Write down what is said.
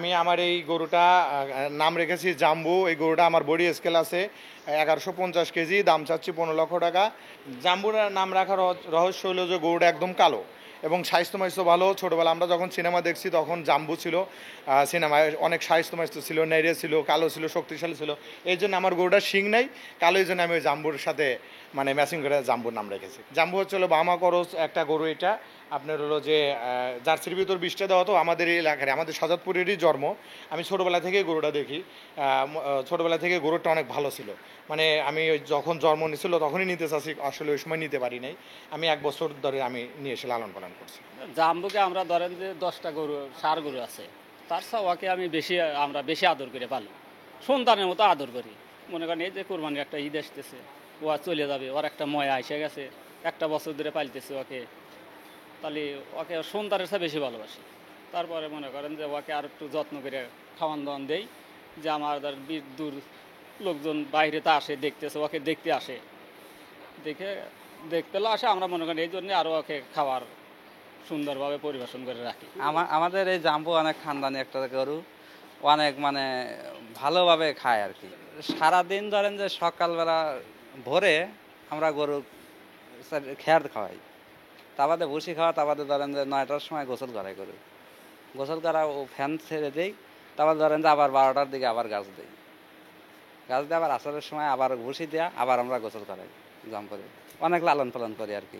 আমি আমার এই গরুটা নাম রেখেছি জাম্বু। এই গরুটা আমার বডি স্কেল আছে 1150 কেজি, দাম চাচ্ছি 15 লক্ষ টাকা। জাম্বুর নাম রাখার রহস্য হলো যে গরুটা একদম কালো এবং স্বাস্থ্য মাইস্থ্য ভালো। ছোটোবেলা আমরা যখন সিনেমা দেখছি তখন জাম্বু ছিল, সিনেমায় অনেক স্বাস্থ্য মাইস্থ্য ছিল, নেড়ে ছিল, কালো ছিল, শক্তিশালী ছিল। এই জন্য আমার গরুটা শিং নাই, কালো, এই জন্য আমি ওই জাম্বুর সাথে মানে ম্যাচিং করে জাম্বুর নাম রেখেছি। জাম্বু হচ্ছে হলো বামা করস একটা গরু। এটা আপনার হলো যে জার্সির ভিতর 20টা দেওয়া। তো আমাদের এই এলাকায়, আমাদের সাজাদপুরেরই জন্ম। আমি ছোটোবেলা থেকে গরুটা দেখি, ছোটোবেলা থেকে গরুটা অনেক ভালো ছিল। মানে আমি যখন জন্ম নিয়েছিল তখনই নিতে চাচ্ছি, আসলে ওই সময় নিতে পারি নাই। আমি 1 বছর ধরে আমি নিয়ে এসে লালন পালন করছি। জাম্বুকে আমরা ধরেন যে 10টা গরু, ষাঁড় গরু আছে, তার ওকে আমি আমরা বেশি আদর করে পালি, সন্তানের মতো আদর করি। মনে করেন এই যে কোরবানির একটা ঈদ আসতেছে, ও চলে যাবে, ওর একটা ময়া এসে গেছে, 1 বছর ধরে পালতেছে ওকে, তাহলে ওকে সন্তানের সাথে বেশি ভালোবাসি। তারপরে মনে করেন যে ওকে আর একটু যত্ন করে খাওয়ান দাওয়ান দেই, যে আমার দূর লোকজন বাইরে তা আসে দেখতেছে, ওকে দেখতে আসে, দেখতে আসে। আমরা মনে করেন এই জন্যে আরও ওকে খাবার সুন্দরভাবে পরিবেশন করে রাখি। আমাদের এই জাম্বু অনেক খানদানি একটা গরু, অনেক মানে ভালোভাবে খায় আর কি। সারাদিন ধরেন যে সকালবেলা ভোরে আমরা গরু খেয়ার খাওয়াই, তা বাদে ভুসি খাওয়া, তা বাদে ধরেন যে 9টার সময় গোসল করাই গরু, গোসল করা ও ফ্যান ছেড়ে দেই। তারপর ধরেন যে আবার 12টার দিকে আবার গাছ দিই, গাছ দিয়ে আবার আসরের সময় আবার ভুসি দেওয়া, আবার আমরা গোসল করাই জাম করে। অনেক লালন পালন করি আর কি।